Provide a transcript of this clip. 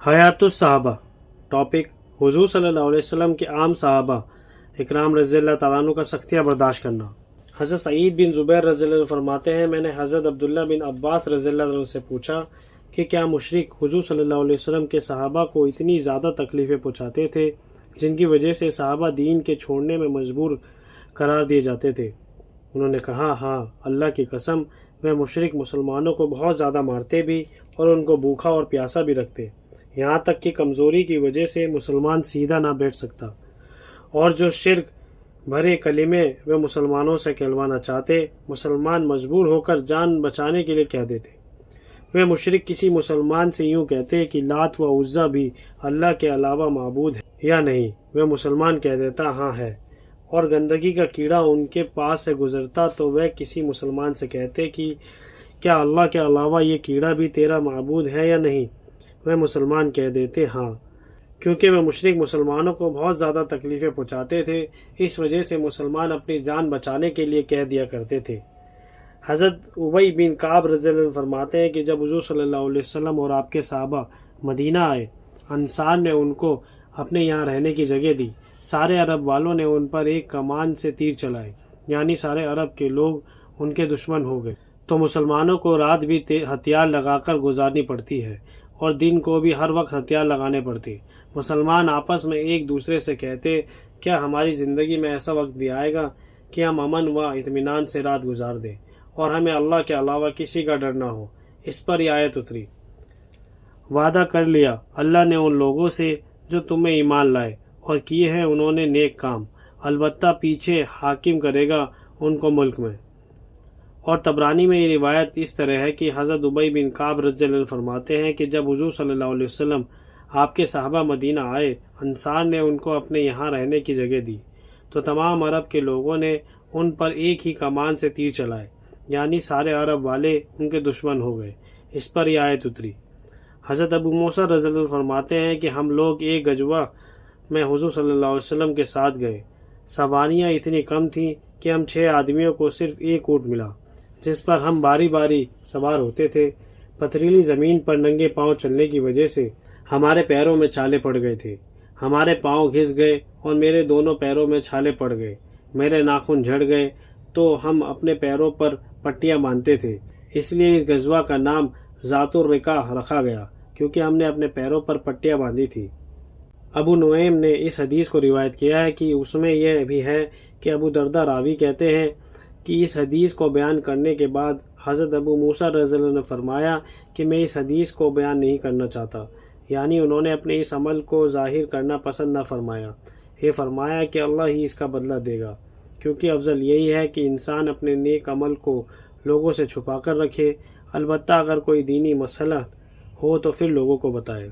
حیات الصحابہ ٹاپک حضور صلی اللہ علیہ وسلم کے عام صحابہ اکرام رضی اللہ تعالیٰ عنہ کا سختیاں برداشت کرنا۔ حضرت سعید بن زبیر رضی اللہ عنہ فرماتے ہیں، میں نے حضرت عبداللہ بن عباس رضی اللہ عنہ سے پوچھا کہ کیا مشرک حضور صلی اللہ علیہ وسلم کے صحابہ کو اتنی زیادہ تکلیفیں پہنچاتے تھے جن کی وجہ سے صحابہ دین کے چھوڑنے میں مجبور قرار دیے جاتے تھے؟ انہوں نے کہا، ہاں، اللہ کی قسم، وہ مشرک مسلمانوں کو بہت زیادہ مارتے بھی اور ان کو بھوکا اور پیاسا بھی رکھتے، یہاں تک کہ کمزوری کی وجہ سے مسلمان سیدھا نہ بیٹھ سکتا، اور جو شرک بھرے کلمے وہ مسلمانوں سے کہلوانا چاہتے، مسلمان مجبور ہو کر جان بچانے کے لیے کہہ دیتے۔ وہ مشرک کسی مسلمان سے یوں کہتے کہ لات و عزا بھی اللہ کے علاوہ معبود ہے یا نہیں، وہ مسلمان کہہ دیتا ہاں ہے، اور گندگی کا کیڑا ان کے پاس سے گزرتا تو وہ کسی مسلمان سے کہتے کہ کیا اللہ کے علاوہ یہ کیڑا بھی تیرا معبود ہے یا نہیں، وہ مسلمان کہہ دیتے ہاں، کیونکہ وہ مشرک مسلمانوں کو بہت زیادہ تکلیفیں پہنچاتے تھے، اس وجہ سے مسلمان اپنی جان بچانے کے لیے کہہ دیا کرتے تھے۔ حضرت ابی بن کعب رضی اللہ عنہ فرماتے ہیں کہ جب حضور صلی اللہ علیہ وسلم اور آپ کے صحابہ مدینہ آئے، انصار نے ان کو اپنے یہاں رہنے کی جگہ دی۔ سارے عرب والوں نے ان پر ایک کمان سے تیر چلائے، یعنی سارے عرب کے لوگ ان کے دشمن ہو گئے، تو مسلمانوں کو رات بھی ہتھیار لگا کر گزارنی پڑتی ہے اور دن کو بھی ہر وقت ہتھیار لگانے پڑتے۔ مسلمان آپس میں ایک دوسرے سے کہتے، کیا ہماری زندگی میں ایسا وقت بھی آئے گا کہ ہم امن و اطمینان سے رات گزار دیں اور ہمیں اللہ کے علاوہ کسی کا ڈر نہ ہو؟ اس پر یہ آیت اتری، وعدہ کر لیا اللہ نے ان لوگوں سے جو تمہیں ایمان لائے اور کیے ہیں انہوں نے نیک کام، البتہ پیچھے حاکم کرے گا ان کو ملک میں۔ اور طبرانی میں یہ روایت اس طرح ہے کہ حضرت ابی بن کعب رضی اللہ عنہ فرماتے ہیں کہ جب حضور صلی اللہ علیہ وسلم آپ کے صحابہ مدینہ آئے، انصار نے ان کو اپنے یہاں رہنے کی جگہ دی، تو تمام عرب کے لوگوں نے ان پر ایک ہی کمان سے تیر چلائے، یعنی سارے عرب والے ان کے دشمن ہو گئے۔ اس پر یہ آیت اتری۔ حضرت ابو موسیٰ رضی اللہ عنہ فرماتے ہیں کہ ہم لوگ ایک غزوہ میں حضور صلی اللہ علیہ وسلم کے ساتھ گئے، سواریاں اتنی کم تھیں کہ ہم 6 آدمیوں کو صرف ایک اونٹ ملا جس پر ہم باری باری سوار ہوتے تھے۔ پتھریلی زمین پر ننگے پاؤں چلنے کی وجہ سے ہمارے پیروں میں چھالے پڑ گئے تھے، ہمارے پاؤں گھس گئے اور میرے دونوں پیروں میں چھالے پڑ گئے، میرے ناخن جھڑ گئے، تو ہم اپنے پیروں پر پٹیاں باندھتے تھے، اس لیے اس غزوہ کا نام ذات الرقاع رکھا گیا، کیونکہ ہم نے اپنے پیروں پر پٹیاں باندھی تھی۔ ابو نعیم نے اس حدیث کو روایت کیا ہے کہ اس میں یہ بھی ہے کہ ابو درداء راوی کہتے ہیں کہ اس حدیث کو بیان کرنے کے بعد حضرت ابو موسیٰ رضی اللہ عنہ نے فرمایا کہ میں اس حدیث کو بیان نہیں کرنا چاہتا، یعنی انہوں نے اپنے اس عمل کو ظاہر کرنا پسند نہ فرمایا، یہ فرمایا کہ اللہ ہی اس کا بدلہ دے گا، کیونکہ افضل یہی ہے کہ انسان اپنے نیک عمل کو لوگوں سے چھپا کر رکھے، البتہ اگر کوئی دینی مسئلہ ہو تو پھر لوگوں کو بتائے۔